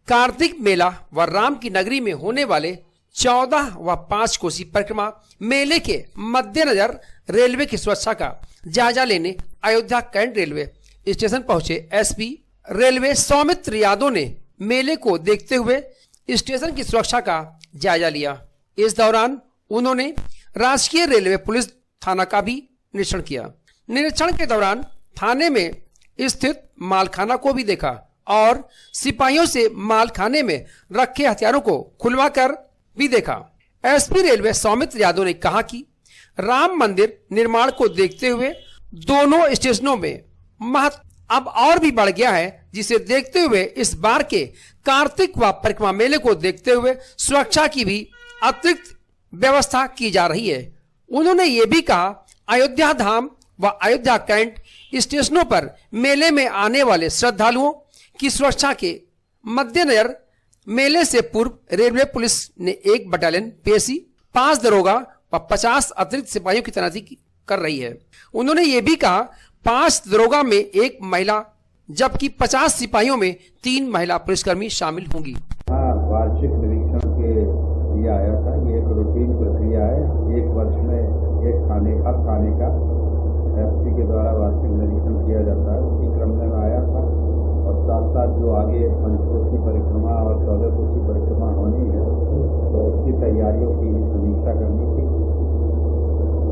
कार्तिक मेला व राम की नगरी में होने वाले 14 व 5 कोसी परिक्रमा मेले के मद्देनजर रेलवे की सुरक्षा का जायजा लेने अयोध्या कैंट रेलवे स्टेशन पहुंचे एसपी रेलवे सौमित्र यादव ने मेले को देखते हुए स्टेशन की सुरक्षा का जायजा लिया। इस दौरान उन्होंने राजकीय रेलवे पुलिस थाना का भी निरीक्षण किया। निरीक्षण के दौरान थाने में स्थित मालखाना को भी देखा और सिपाहियों से मालखाने में रखे हथियारों को खुलवाकर भी देखा। एसपी रेलवे सौमित्र यादव ने कहा कि राम मंदिर निर्माण को देखते हुए दोनों स्टेशनों में महत्व अब और भी बढ़ गया है, जिसे देखते हुए इस बार के कार्तिक व परिक्रमा मेले को देखते हुए सुरक्षा की भी अतिरिक्त व्यवस्था की जा रही है। उन्होंने ये भी कहा अयोध्या धाम व अयोध्या कैंट स्टेशनों पर मेले में आने वाले श्रद्धालुओं की सुरक्षा के मद्देनजर मेले से पूर्व रेलवे पुलिस ने 1 बटालियन पेशी, 5 दरोगा व 50 अतिरिक्त सिपाहियों की तैनाती कर रही है। उन्होंने ये भी कहा 5 दरोगा में 1 महिला जबकि 50 सिपाहियों में 3 महिला पुलिसकर्मी शामिल होंगी। वार्षिक निरीक्षण के लिए आया था। ये एक रूटीन प्रक्रिया है। 1 वर्ष में एक हर थाने का एसपी के द्वारा वार्षिक निरीक्षण किया जाता है। उसी क्रम में आया था और साथ साथ जो आगे पंचकोसी परिक्रमा और 14 कोसी परिक्रमा होनी है तो उसकी तैयारियों की समीक्षा करनी थी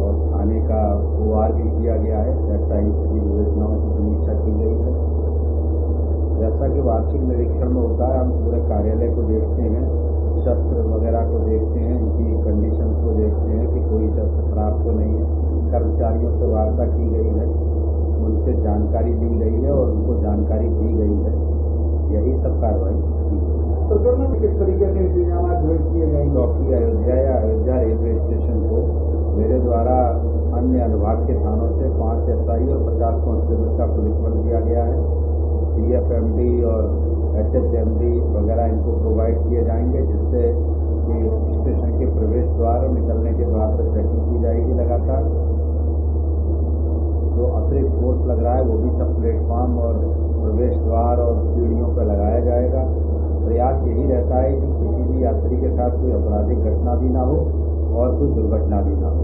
और थाने का OR भी किया गया है। 27 की योजनाओं की समीक्षा की गई है। जैसा कि वार्षिक निरीक्षण में होता है, हम पूरे कार्यालय को देखते हैं, शस्त्र वगैरह को देखते हैं, उनकी कंडीशन को देखते हैं कि कोई शस्त्र खराब तो नहीं है। कर्मचारियों से वार्ता की गई है, उनसे जानकारी ली गई है और उनको जानकारी दी गई है। यही सब कार्रवाई की गई। तो दोनों किस तरीके से भेज किए गए? चौकी अयोध्या या अयोध्या रेलवे स्टेशन को मेरे द्वारा अन्य अनुभाग के थानों से 5 SI और 50 कांस्टेबल का पुलिस बल दिया गया है। CFMD और HHMD वगैरह इनको प्रोवाइड किए जाएंगे, जिससे कि स्टेशन के प्रवेश द्वार और निकलने के बाद चेकिंग की जाएगी लगातार। जो अतिरिक्त फोर्स लग रहा है वो भी सब प्लेटफॉर्म और प्रवेश द्वार और सीढ़ियों पर लगाया जाएगा। प्रयास यही रहता है कि किसी भी यात्री के साथ कोई आपराधिक घटना भी ना हो और कोई दुर्घटना भी ना हो।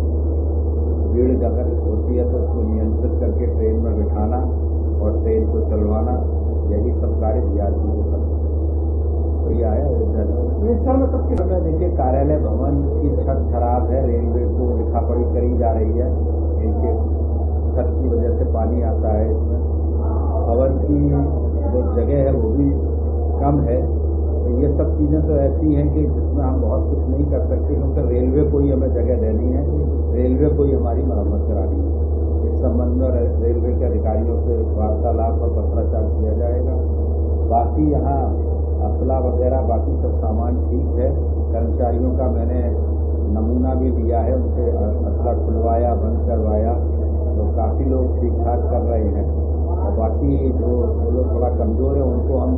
भीड़ अगर होती है तो उसको नियंत्रित करके ट्रेन में बिठाना और ट्रेन को चलवाना, यही सब कार्य DRP को करना। तो ये आया देखिए, कार्यालय भवन की छत खराब है, रेलवे को लिखापढ़ी करी जा रही है। इनके छत की वजह से पानी आता है इसमें। भवन की जो जगह है वो भी कम है। तो ये सब चीज़ें तो ऐसी हैं कि जिसमें हम बहुत कुछ नहीं कर सकते, क्योंकि रेलवे को ही हमें जगह देनी है, रेलवे को ही हमारी मरम्मत करानी है। इस संबंध में रेलवे के अधिकारियों से वार्तालाप और पत्राचार किया जाएगा। बाकी यहाँ असला वगैरह बाकी सब सामान ठीक है। कर्मचारियों का मैंने नमूना भी दिया है, उनसे असला खुलवाया, बंद करवाया, तो काफ़ी लोग ठीक ठाक कर रहे हैं। और बाकी जो लोग थोड़ा कमज़ोर है उनको हम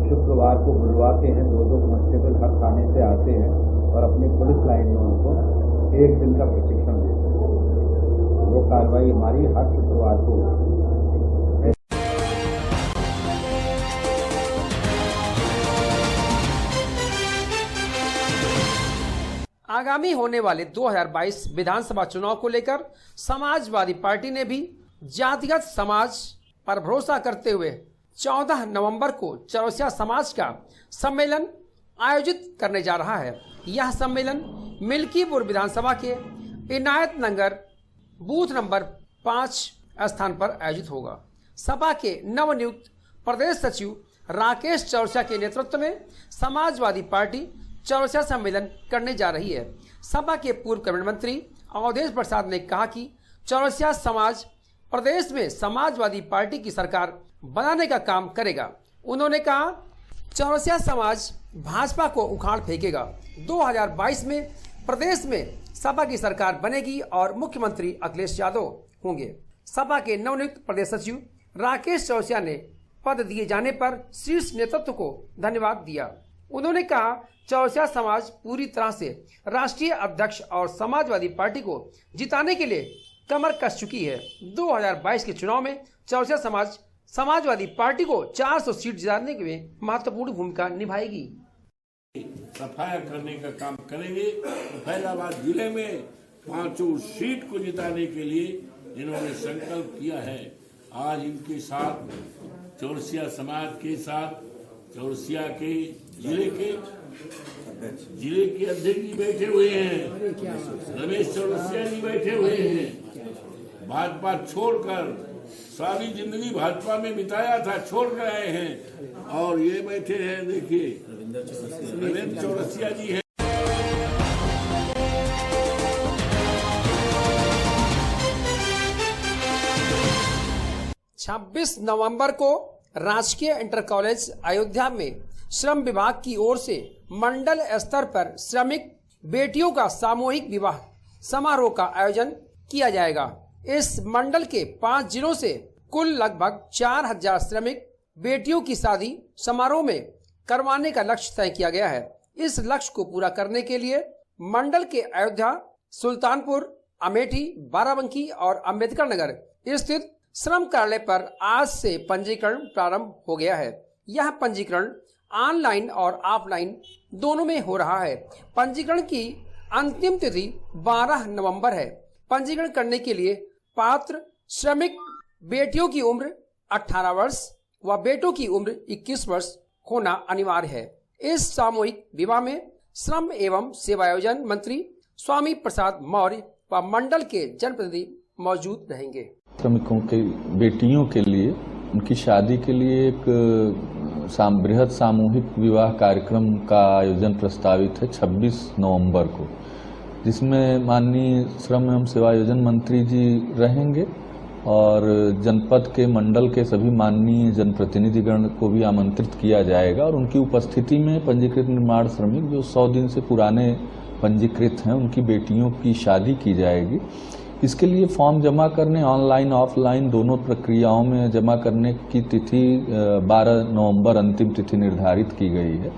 शुक्रवार को बुलवाते हैं। 2 कांस्टेबल हर थाने से आते हैं और अपनी पुलिस लाइन में उनको 1 दिन का प्रशिक्षण देते हैं। वो कार्रवाई हमारी हर शुक्रवार को होती है। आगामी होने वाले 2022 विधानसभा चुनाव को लेकर समाजवादी पार्टी ने भी जातिगत समाज पर भरोसा करते हुए 14 नवंबर को चौरसिया समाज का सम्मेलन आयोजित करने जा रहा है। यह सम्मेलन मिल्कीपुर विधानसभा के इनायत नगर बूथ नंबर 5 स्थान पर आयोजित होगा। सपा के नवनियुक्त प्रदेश सचिव राकेश चौरसिया के नेतृत्व में समाजवादी पार्टी चौरसिया सम्मेलन करने जा रही है। सपा के पूर्व कैबिनेट मंत्री अवधेश प्रसाद ने कहा कि चौरसिया समाज प्रदेश में समाजवादी पार्टी की सरकार बनाने का काम करेगा। उन्होंने कहा चौरसिया समाज भाजपा को उखाड़ फेंकेगा। 2022 में प्रदेश में सपा की सरकार बनेगी और मुख्यमंत्री अखिलेश यादव होंगे। सपा के नवनियुक्त प्रदेश सचिव राकेश चौरसिया ने पद दिए जाने पर शीर्ष नेतृत्व को धन्यवाद दिया। उन्होंने कहा चौरसिया समाज पूरी तरह से राष्ट्रीय अध्यक्ष और समाजवादी पार्टी को जिताने के लिए कमर कस चुकी है। 2022 के चुनाव में चौरसिया समाज समाजवादी पार्टी को 400 सीट जिताने में महत्वपूर्ण भूमिका निभाएगी। सफाया करने का काम करेंगे। फैजाबाद जिले में 5 सीट को जिताने के लिए इन्होंने संकल्प किया है। आज इनके साथ चौरसिया समाज के साथ चौरसिया के जिले के अध्यक्ष जी बैठे हुए हैं, रमेश चौरसिया जी बैठे हुए हैं। भाजपा छोड़कर सारी जिंदगी भाजपा में बिताया था, छोड़ कर आए हैं और ये बैठे हैं, देखिए रविंद्र चौरसिया जी हैं। 26 नवंबर को राजकीय इंटर कॉलेज अयोध्या में श्रम विभाग की ओर से मंडल स्तर पर श्रमिक बेटियों का सामूहिक विवाह समारोह का आयोजन किया जाएगा। इस मंडल के 5 जिलों से कुल लगभग 4000 श्रमिक बेटियों की शादी समारोह में करवाने का लक्ष्य तय किया गया है। इस लक्ष्य को पूरा करने के लिए मंडल के अयोध्या, सुल्तानपुर, अमेठी, बाराबंकी और अम्बेडकर नगर स्थित श्रम कार्यालय पर आज से पंजीकरण प्रारंभ हो गया है। यह पंजीकरण ऑनलाइन और ऑफलाइन दोनों में हो रहा है। पंजीकरण की अंतिम तिथि 12 नवंबर है। पंजीकरण करने के लिए पात्र श्रमिक बेटियों की उम्र 18 वर्ष व बेटों की उम्र 21 वर्ष होना अनिवार्य है। इस सामूहिक विवाह में श्रम एवं सेवायोजन मंत्री स्वामी प्रसाद मौर्य व मंडल के जनप्रतिनिधि मौजूद रहेंगे। श्रमिकों के बेटियों के लिए उनकी शादी के लिए एक बृहद सामूहिक विवाह कार्यक्रम का आयोजन प्रस्तावित है 26 नवंबर को, जिसमें माननीय श्रम एवं सेवायोजन मंत्री जी रहेंगे और जनपद के मंडल के सभी माननीय जनप्रतिनिधिगण को भी आमंत्रित किया जाएगा और उनकी उपस्थिति में पंजीकृत निर्माण श्रमिक जो 100 दिन से पुराने पंजीकृत हैं उनकी बेटियों की शादी की जाएगी। इसके लिए फॉर्म जमा करने ऑनलाइन ऑफलाइन दोनों प्रक्रियाओं में जमा करने की तिथि 12 नवंबर अंतिम तिथि निर्धारित की गई है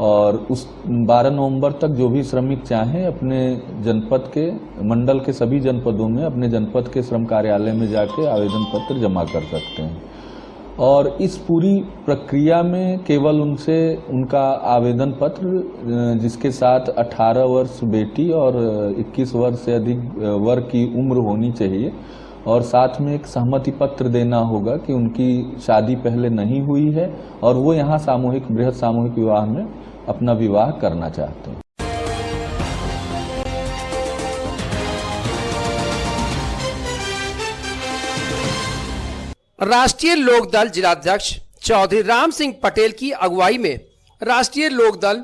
और उस 12 नवंबर तक जो भी श्रमिक चाहें अपने जनपद के मंडल के सभी जनपदों में अपने जनपद के श्रम कार्यालय में जाके आवेदन पत्र जमा कर सकते हैं और इस पूरी प्रक्रिया में केवल उनसे उनका आवेदन पत्र जिसके साथ 18 वर्ष बेटी और 21 वर्ष से अधिक वर्ग की उम्र होनी चाहिए और साथ में एक सहमति पत्र देना होगा कि उनकी शादी पहले नहीं हुई है और वो यहाँ बृहद सामूहिक विवाह में अपना विवाह करना चाहते हैं। राष्ट्रीय लोकदल जिलाध्यक्ष चौधरी राम सिंह पटेल की अगुवाई में राष्ट्रीय लोकदल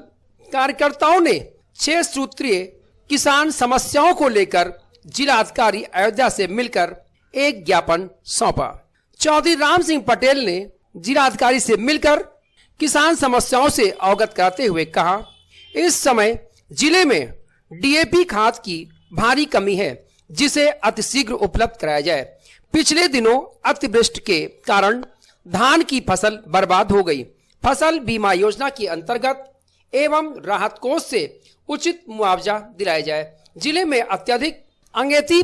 कार्यकर्ताओं ने 6 सूत्रीय किसान समस्याओं को लेकर जिलाधिकारी अयोध्या से मिलकर एक ज्ञापन सौंपा। चौधरी राम सिंह पटेल ने जिलाधिकारी से मिलकर किसान समस्याओं से अवगत कराते हुए कहा, इस समय जिले में डीएपी खाद की भारी कमी है जिसे अतिशीघ्र उपलब्ध कराया जाए। पिछले दिनों अतिवृष्टि के कारण धान की फसल बर्बाद हो गई। फसल बीमा योजना के अंतर्गत एवं राहत कोष से उचित मुआवजा दिलाया जाए। जिले में अत्यधिक अंगेती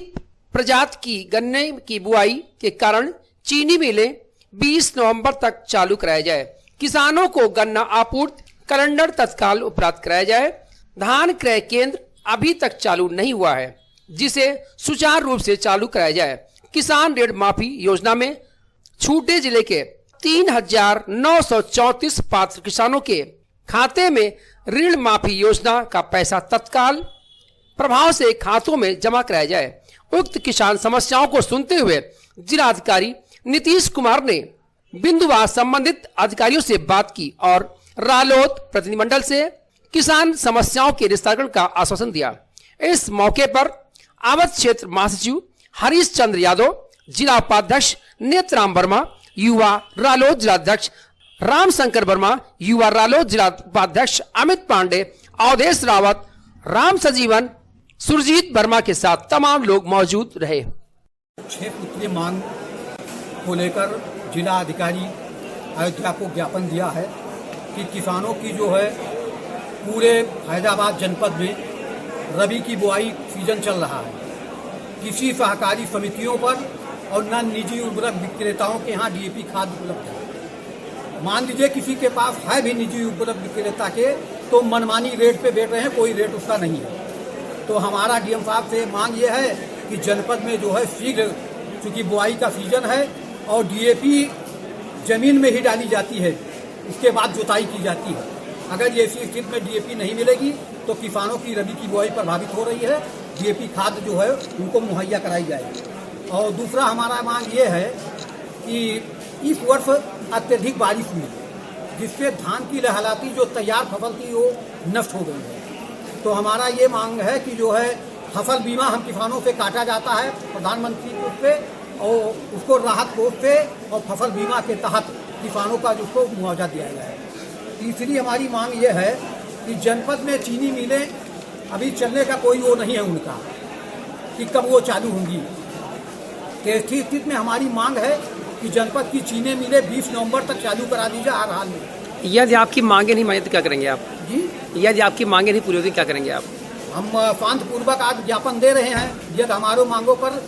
प्रजाति की गन्ने की बुआई के कारण चीनी मिलें 20 नवंबर तक चालू कराया जाए। किसानों को गन्ना आपूर्ति कैलेंडर तत्काल उपलब्ध कराया जाए। धान क्रय केंद्र अभी तक चालू नहीं हुआ है जिसे सुचारू रूप से चालू कराया जाए। किसान ऋण माफी योजना में छूटे जिले के 3934 पात्र किसानों के खाते में ऋण माफी योजना का पैसा तत्काल प्रभाव से खातों में जमा कराया जाए। उक्त किसान समस्याओं को सुनते हुए जिलाधिकारी नीतीश कुमार ने बिंदुवार संबंधित अधिकारियों से बात की और रालोद प्रतिनिधिमंडल से किसान समस्याओं के निस्तारण का आश्वासन दिया। इस मौके पर आवध क्षेत्र महासचिव हरीश चंद्र यादव, जिला उपाध्यक्ष नेत्राम वर्मा, युवा रालोद जिलाध्यक्ष रामशंकर वर्मा, युवा रालोद जिला उपाध्यक्ष अमित पांडे, अवधेश रावत, राम सजीवन, सुरजीत वर्मा के साथ तमाम लोग मौजूद रहे। 6 सूत्रीय मांग को लेकर जिला अधिकारी अयोध्या को ज्ञापन दिया है कि किसानों की जो है पूरे फैजाबाद जनपद में रबी की बुआई सीजन चल रहा है। कृषि सहकारी समितियों पर और न निजी उर्वरक विक्रेताओं के यहाँ डीएपी खाद उपलब्ध है। मान लीजिए किसी के पास है भी निजी उर्वरक विक्रेता के, तो मनमानी रेट पे बेच रहे हैं, कोई रेट उसका नहीं है। तो हमारा डीएम साहब से मांग ये है कि जनपद में जो है शीघ्र, चूंकि बुआई का सीजन है और डीएपी जमीन में ही डाली जाती है, उसके बाद जुताई की जाती है। अगर ऐसी स्थिति में डीएपी नहीं मिलेगी तो किसानों की रबी की बुआई प्रभावित हो रही है। डीएपी खाद जो है उनको मुहैया कराई जाएगी। और दूसरा हमारा मांग ये है कि इस वर्ष अत्यधिक बारिश हुई, जिससे धान की लहलाती जो तैयार फसल थी वो नष्ट हो गई है। तो हमारा ये मांग है कि जो है फसल बीमा हम किसानों से काटा जाता है प्रधानमंत्री कोष पे, और उसको राहत कोष पे और फसल बीमा के तहत किसानों का जिसको मुआवजा दिया जाए। तीसरी हमारी मांग ये है कि जनपद में चीनी मिलें अभी चलने का कोई वो नहीं है उनका कि कब वो चालू होंगी। ऐसी स्थिति में हमारी मांग है कि जनपद की चीनी मिलें 20 नवंबर तक चालू करा दी जाए हर हाल में। यदि आपकी मांगे नहीं माने तो क्या करेंगे आप? जी, यदि आपकी मांगे नहीं पूरी होती क्या करेंगे आप? हम शांतिपूर्वक आज ज्ञापन दे रहे हैं। यदि हमारे मांगों पर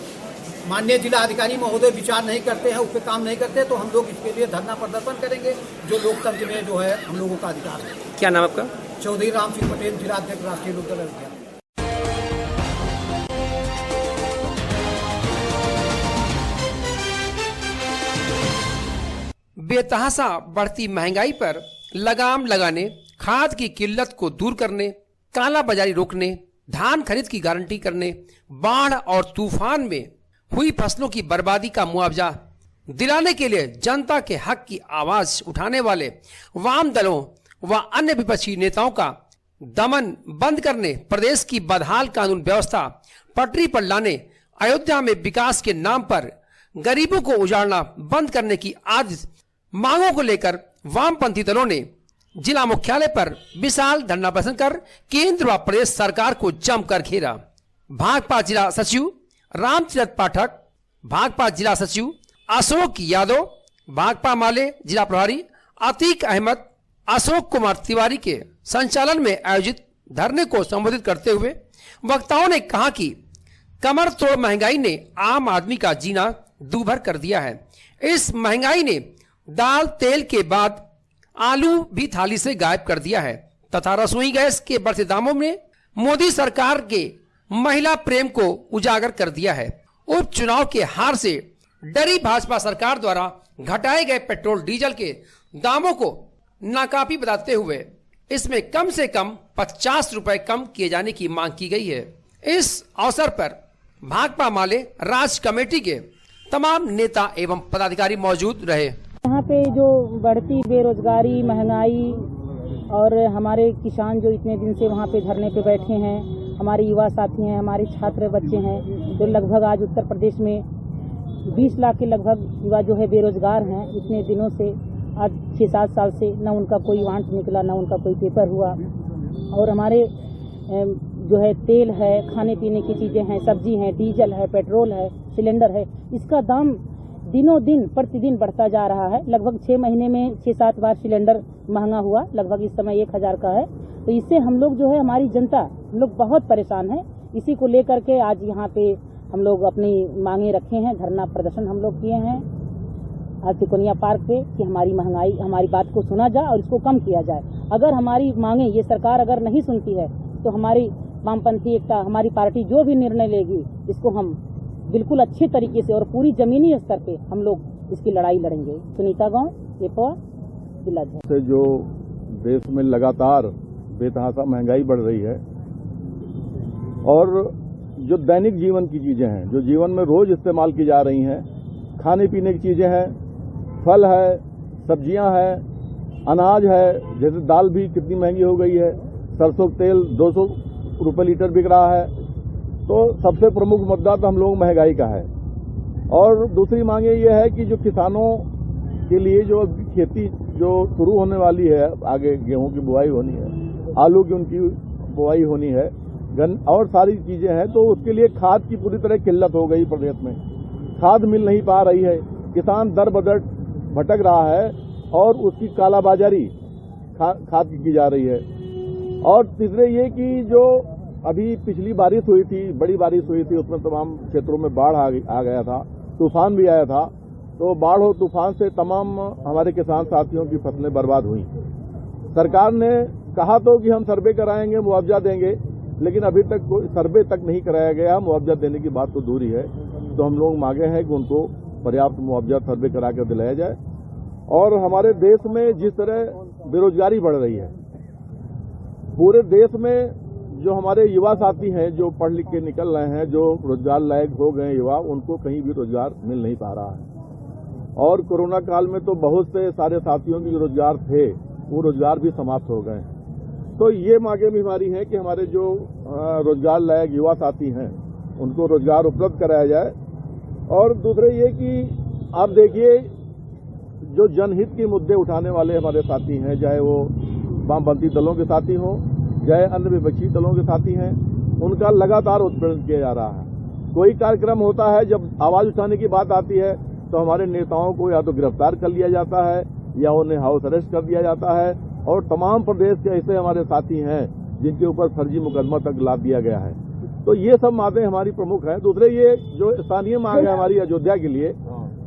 माननीय जिला अधिकारी महोदय विचार नहीं करते हैं, उस पर काम नहीं करते, तो हम लोग इसके लिए धरना प्रदर्शन करेंगे, जो लोकतंत्र में जो है हम लोगों का अधिकार है। क्या नाम आपका? चौधरी राम सिंह पटेल, जिला अध्यक्ष राष्ट्रीय लोकदल अयोध्या। बेतहाशा बढ़ती महंगाई पर लगाम लगाने, खाद की किल्लत को दूर करने, काला बाजारी रोकने, धान खरीद की गारंटी करने, बाढ़ और तूफान में हुई फसलों की बर्बादी का मुआवजा दिलाने के लिए जनता के हक की आवाज उठाने वाले वाम दलों व अन्य विपक्षी नेताओं का दमन बंद करने, प्रदेश की बदहाल कानून व्यवस्था पटरी पर लाने, अयोध्या में विकास के नाम पर गरीबों को उजाड़ना बंद करने की आज मांगों को लेकर वामपंथी दलों ने जिला मुख्यालय पर विशाल धरना प्रदर्शन कर केंद्र व प्रदेश सरकार को जमकर घेरा। भाजपा जिला सचिव रामचंद्र पाठक, भाजपा जिला सचिव अशोक यादव, भाजपा माले जिला प्रभारी अतीक अहमद, अशोक कुमार तिवारी के संचालन में आयोजित धरने को संबोधित करते हुए वक्ताओं ने कहा कि कमर तोड़ महंगाई ने आम आदमी का जीना दूभर कर दिया है। इस महंगाई ने दाल तेल के बाद आलू भी थाली से गायब कर दिया है तथा रसोई गैस के बढ़ते दामों में मोदी सरकार के महिला प्रेम को उजागर कर दिया है। उपचुनाव के हार से डरी भाजपा सरकार द्वारा घटाए गए पेट्रोल डीजल के दामों को नाकाफी बताते हुए इसमें कम से कम 50 रुपए कम किए जाने की मांग की गई है। इस अवसर पर भाजपा माले राज्य कमेटी के तमाम नेता एवं पदाधिकारी मौजूद रहे। यहाँ पे जो बढ़ती बेरोजगारी, महंगाई और हमारे किसान जो इतने दिन से वहाँ पे धरने पे बैठे हैं, हमारे युवा साथी हैं, हमारे छात्र बच्चे हैं, जो लगभग आज उत्तर प्रदेश में 20 लाख के लगभग युवा जो है बेरोजगार हैं। इतने दिनों से आज 6-7 साल से न उनका कोई वांट निकला, न उनका कोई पेपर हुआ। और हमारे जो है तेल है, खाने पीने की चीज़ें हैं, सब्जी है, डीजल है, पेट्रोल है, सिलेंडर है, इसका दाम दिनों दिन प्रतिदिन बढ़ता जा रहा है। लगभग 6 महीने में 6-7 बार सिलेंडर महंगा हुआ, लगभग इस समय 1000 का है। तो इससे हम लोग जो है, हमारी जनता, हम लोग बहुत परेशान है। इसी को लेकर के आज यहाँ पे हम लोग अपनी मांगे रखे हैं, धरना प्रदर्शन हम लोग किए हैं आज तिकोनिया पार्क पे कि हमारी महंगाई, हमारी बात को सुना जाए और इसको कम किया जाए। अगर हमारी मांगे ये सरकार अगर नहीं सुनती है तो हमारी वामपंथी एकता, हमारी पार्टी जो भी निर्णय लेगी इसको हम बिल्कुल अच्छे तरीके से और पूरी जमीनी स्तर पे हम लोग इसकी लड़ाई लड़ेंगे। सुनीता गांव, पेपवा, जिला से जो देश में लगातार बेतहाशा महंगाई बढ़ रही है और जो दैनिक जीवन की चीजें हैं, जो जीवन में रोज इस्तेमाल की जा रही हैं, खाने पीने की चीजें हैं, फल है, सब्जियां हैं, अनाज है, जैसे दाल भी कितनी महंगी हो गई है, सरसों तेल 200 रुपये लीटर बिक रहा है। तो सबसे प्रमुख मुद्दा तो हम लोग महंगाई का है। और दूसरी मांगे ये है कि जो किसानों के लिए जो खेती जो शुरू होने वाली है, आगे गेहूं की बुआई होनी है, आलू की उनकी बुआई होनी है और सारी चीजें हैं, तो उसके लिए खाद की पूरी तरह किल्लत हो गई प्रदेश में। खाद मिल नहीं पा रही है, किसान दर बदर भटक रहा है और उसकी कालाबाजारी खाद की जा रही है। और तीसरे ये कि जो अभी पिछली बारिश हुई थी, बड़ी बारिश हुई थी, उसमें तमाम क्षेत्रों में बाढ़ आ गया था, तूफान भी आया था, तो बाढ़ और तूफान से तमाम हमारे किसान साथियों की फसलें बर्बाद हुई। सरकार ने कहा तो कि हम सर्वे कराएंगे, मुआवजा देंगे, लेकिन अभी तक कोई सर्वे तक नहीं कराया गया। मुआवजा देने की बात तो दूर ही है। तो हम लोग मांगे हैं कि उनको पर्याप्त मुआवजा सर्वे करा कर दिलाया जाए। और हमारे देश में जिस तरह बेरोजगारी बढ़ रही है, पूरे देश में जो हमारे युवा साथी हैं, जो पढ़ लिख के निकल रहे हैं, जो रोजगार लायक हो गए युवा, उनको कहीं भी रोजगार मिल नहीं पा रहा है। और कोरोना काल में तो बहुत से सारे साथियों के जो रोजगार थे, वो रोजगार भी समाप्त हो गए। तो ये मांगे भी हमारी है कि हमारे जो रोजगार लायक युवा साथी हैं, उनको रोजगार उपलब्ध कराया जाए। और दूसरे ये कि आप देखिए, जो जनहित के मुद्दे उठाने वाले हमारे साथी हैं, चाहे वो वामपंथी दलों के साथी हों, चाहे अन्य विपक्षी दलों के साथी हैं, उनका लगातार उत्पीड़न किया जा रहा है। कोई कार्यक्रम होता है, जब आवाज उठाने की बात आती है, तो हमारे नेताओं को या तो गिरफ्तार कर लिया जाता है या उन्हें हाउस अरेस्ट कर दिया जाता है। और तमाम प्रदेश के ऐसे हमारे साथी हैं जिनके ऊपर फर्जी मुकदमा तक लाद दिया गया है। तो ये सब मांगें हमारी प्रमुख हैं। दूसरे ये जो स्थानीय मांग है हमारी अयोध्या के लिए,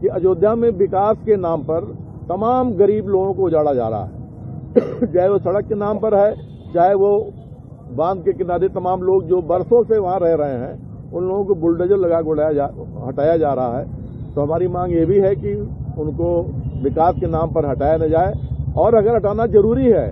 कि अयोध्या में विकास के नाम पर तमाम गरीब लोगों को उजाड़ा जा रहा है। चाहे वो सड़क के नाम पर है, चाहे वो बांध के किनारे तमाम लोग जो बरसों से वहां रह रहे हैं, उन लोगों को बुलडोजर लगा के हटाया जा रहा है। तो हमारी मांग ये भी है कि उनको विकास के नाम पर हटाया न जाए, और अगर हटाना जरूरी है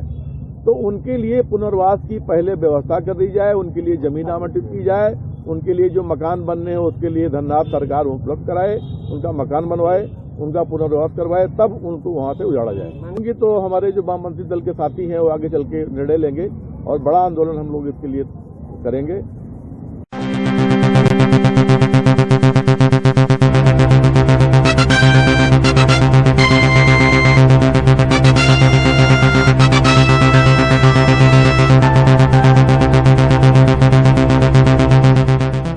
तो उनके लिए पुनर्वास की पहले व्यवस्था कर दी जाए, उनके लिए जमीन आवंटित की जाए, उनके लिए जो मकान बनने हो उसके लिए धनराशि सरकार उपलब्ध कराए, उनका मकान बनवाए, उनका पुनर्वास करवाए, तब उनको वहां से उजाड़ा जाए। तो हमारे जो वामपंथी दल के साथी हैं वो आगे चल के निर्णय लेंगे और बड़ा आंदोलन हम लोग इसके लिए करेंगे।